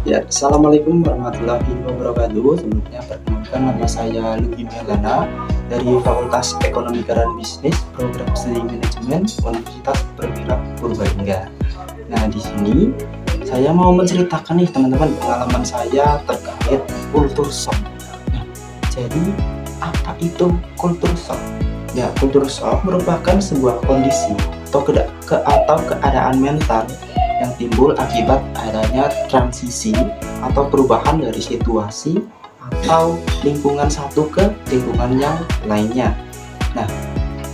Ya, Assalamualaikum warahmatullahi wabarakatuh. Sebelumnya perkenalkan, nama saya Lugi Melana dari Fakultas Ekonomi dan Bisnis, Program Studi Manajemen, Universitas Perwira Purbalingga. Nah, di sini saya mau menceritakan nih teman-teman pengalaman saya terkait kultur shock. Nah, jadi apa itu kultur shock? Ya, kultur shock merupakan sebuah kondisi atau keadaan mental yang timbul akibat adanya transisi atau perubahan dari situasi atau lingkungan satu ke lingkungan yang lainnya. Nah,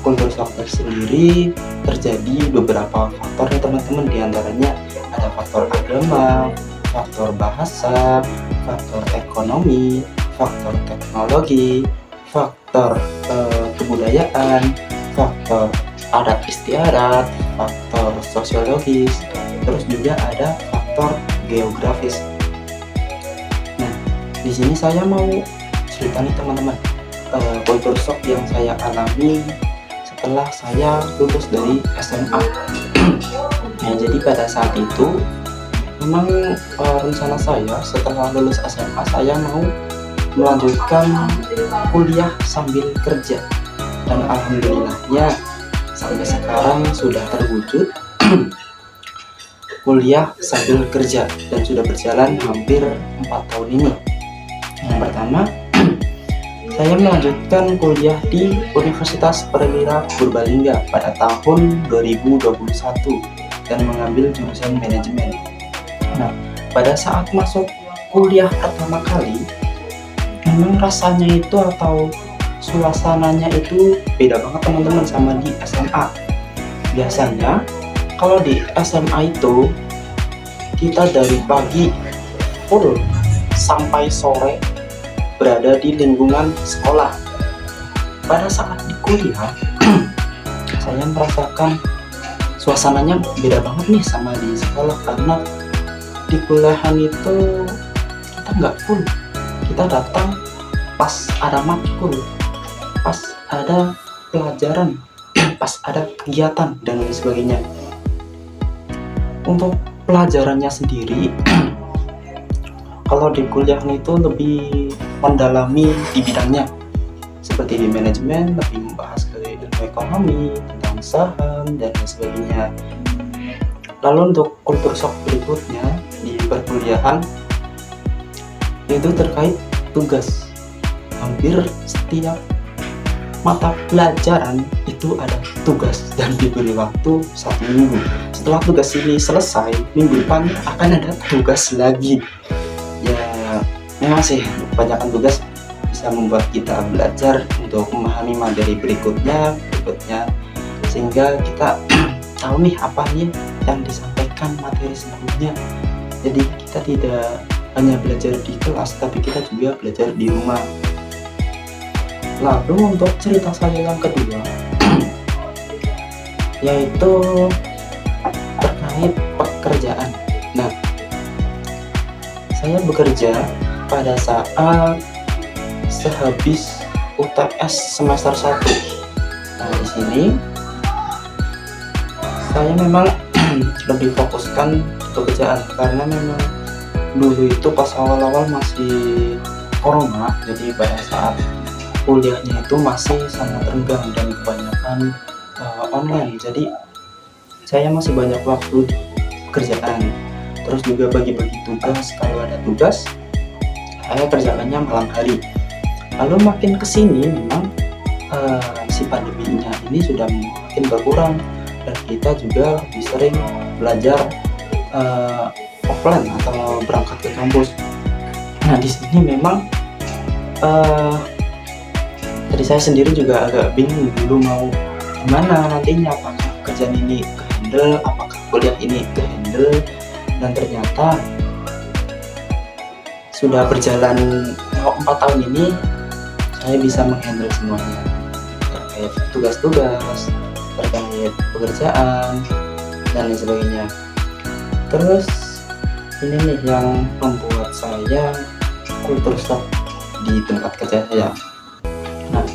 kultur shock sendiri terjadi beberapa faktor ya teman-teman, diantaranya ada faktor agama, faktor bahasa, faktor ekonomi, faktor teknologi, faktor kebudayaan, faktor adat istiadat, faktor sosiologis, terus juga ada faktor geografis. Nah, di sini saya mau cerita nih teman-teman, kultur shock yang saya alami setelah saya lulus dari SMA. Nah, jadi pada saat itu memang rencana saya setelah lulus SMA saya mau melanjutkan kuliah sambil kerja, dan alhamdulillahnya sampai sekarang sudah terwujud kuliah sambil kerja dan sudah berjalan hampir 4 tahun ini. Yang pertama, saya melanjutkan kuliah di Universitas Perwira Purbalingga pada tahun 2021 dan mengambil jurusan manajemen. Nah, pada saat masuk kuliah pertama kali, memang rasanya itu atau suasananya itu beda banget teman-teman sama di SMA. Biasanya kalau di SMA itu kita dari pagi full sampai sore berada di lingkungan sekolah. Pada saat di kuliah saya merasakan suasananya beda banget nih sama di sekolah, karena di kuliahan itu kita nggak full, kita datang pas ada matkul, pas ada pelajaran, pas ada kegiatan dan lain sebagainya. Untuk pelajarannya sendiri kalau di kuliah itu lebih mendalami di bidangnya, seperti di manajemen lebih membahas ke ilmu ekonomi, tentang saham dan lain sebagainya. Lalu untuk kultur shock berikutnya di perkuliahan itu terkait tugas. Hampir setiap mata pelajaran itu ada tugas dan diberi waktu 1 minggu. Setelah tugas ini selesai, minggu depan akan ada tugas lagi. Ya, memang sih kebanyakan tugas bisa membuat kita belajar untuk memahami materi berikutnya, sehingga kita tahu nih apa nih yang disampaikan materi sebelumnya. Jadi kita tidak hanya belajar di kelas, tapi kita juga belajar di rumah. Lalu untuk cerita saya yang kedua yaitu terkait pekerjaan. Nah, saya bekerja pada saat sehabis UTS semester 1. Nah, di sini saya memang lebih fokuskan pekerjaan, karena memang dulu itu pas awal-awal masih corona, jadi pada saat kuliahnya itu masih sangat renggang dan kebanyakan online. Jadi saya masih banyak waktu di pekerjaan, terus juga bagi-bagi tugas. Kalau ada tugas saya kerjakannya malam hari. Lalu makin kesini memang si pandeminya ini sudah makin berkurang dan kita juga lebih sering belajar offline atau berangkat ke kampus. Nah, di sini memang dari saya sendiri juga agak bingung dulu mau gimana nantinya, apakah kerjaan ini ke-handle, apakah kuliah ini ke-handle, dan ternyata sudah berjalan 4 tahun ini saya bisa menghandle semuanya, terkait tugas-tugas, terkait pekerjaan dan lain sebagainya. Terus ini nih yang membuat saya kultur shock di tempat kerja saya. Nah,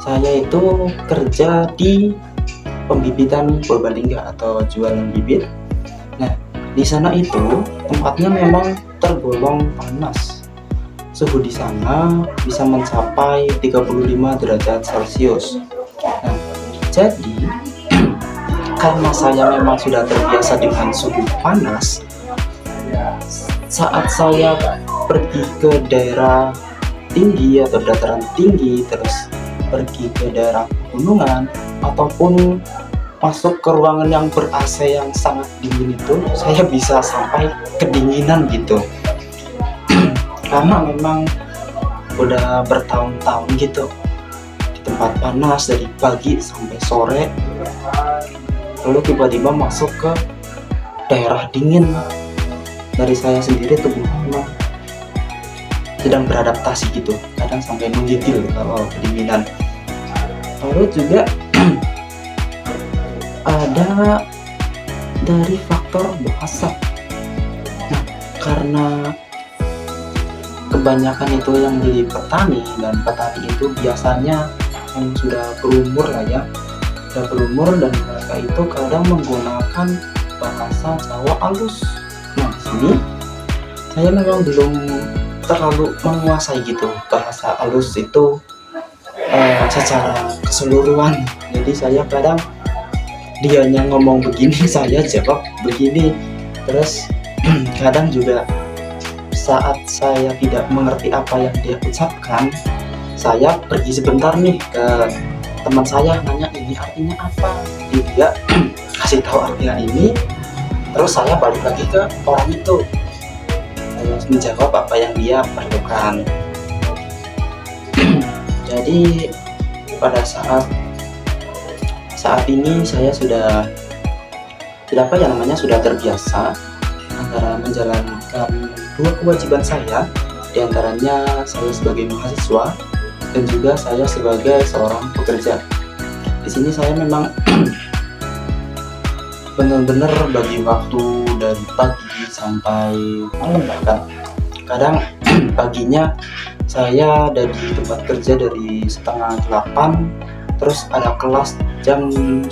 saya itu kerja di pembibitan Purbalingga atau jualan bibit. Nah, Di sana itu tempatnya memang tergolong panas. Suhu di sana bisa mencapai 35 derajat Celcius. Nah, jadi karena saya memang sudah terbiasa dengan suhu panas, saat saya pergi ke daerah tinggi atau dataran tinggi, terus pergi ke daerah pegunungan, ataupun masuk ke ruangan yang ber-AC yang sangat dingin itu, saya bisa sampai kedinginan gitu. Karena memang udah bertahun-tahun gitu di tempat panas dari pagi sampai sore, lalu tiba-tiba masuk ke daerah dingin. Dari saya sendiri tubuh memang sedang beradaptasi gitu, kadang sampai menggigil kalau kedinginan. Lalu juga ada dari faktor bahasa. Nah, karena kebanyakan itu yang di petani, dan petani itu biasanya yang sudah berumur lah ya, sudah berumur, dan mereka itu kadang menggunakan bahasa Jawa halus. Nah, di sini saya memang belum terlalu menguasai gitu bahasa halus itu secara keseluruhan. Jadi saya kadang dianya ngomong begini saya jawab begini. Terus kadang juga saat saya tidak mengerti apa yang dia ucapkan, saya pergi sebentar nih ke teman saya, nanya ini artinya apa, jadi dia kasih tahu artinya ini, terus saya balik lagi ke orang itu, terus menjawab apa yang dia perlukan. Jadi pada saat ini saya sudah apa ya namanya, sudah terbiasa antara menjalankan dua kewajiban saya, diantaranya saya sebagai mahasiswa dan juga saya sebagai seorang pekerja. Di sini saya memang benar-benar bagi waktu dari pagi sampai malam, bahkan kadang paginya saya dari tempat kerja dari setengah 8, terus ada kelas jam 10.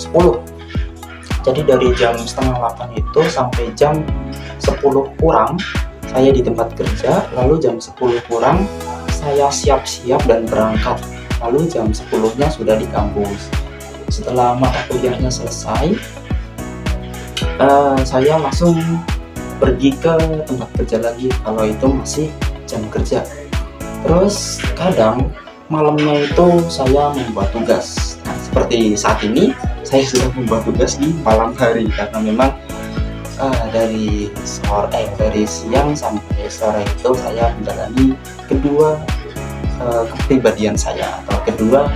Jadi dari jam setengah 8 itu sampai jam 10 kurang saya di tempat kerja, lalu jam 10 kurang saya siap-siap dan berangkat, lalu jam 10-nya sudah di kampus. Setelah mata kuliahnya selesai, saya langsung pergi ke tempat kerja lagi kalau itu masih jam kerja. Terus kadang malamnya itu saya membuat tugas. Nah, seperti saat ini saya sudah membuat tugas di malam hari, karena memang dari siang sampai sore itu saya menjalani kedua kepribadian saya atau kedua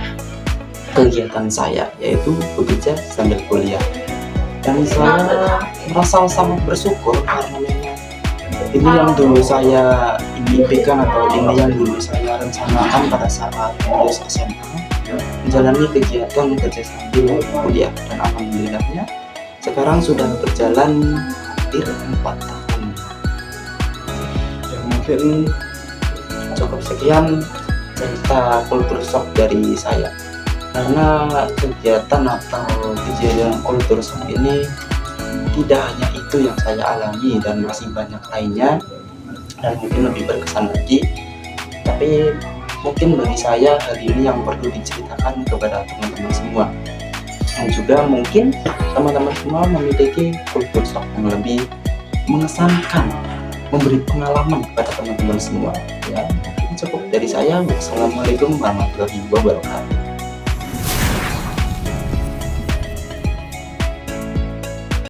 kegiatan saya, yaitu bekerja sambil kuliah. Dan saya merasa sangat bersyukur karena memang ini yang dulu saya impikan atau ini yang dulu saya rencanakan pada saat lulus SMA, menjalani kegiatan kerja sambil kuliah, dan alhamdulillahnya sekarang sudah berjalan hampir 4 tahun. Ya, mungkin cukup sekian cerita culture shock dari saya, karena kegiatan atau kejadian culture shock ini tidak hanya itu yang saya alami, dan masih banyak lainnya dan mungkin lebih berkesan lagi. Tapi mungkin bagi saya hal ini yang perlu diceritakan kepada teman-teman semua, dan juga mungkin teman-teman semua memiliki culture shock yang lebih mengesankan, memberi pengalaman kepada teman-teman semua. Ya, cukup dari saya. Wassalamualaikum warahmatullahi wabarakatuh.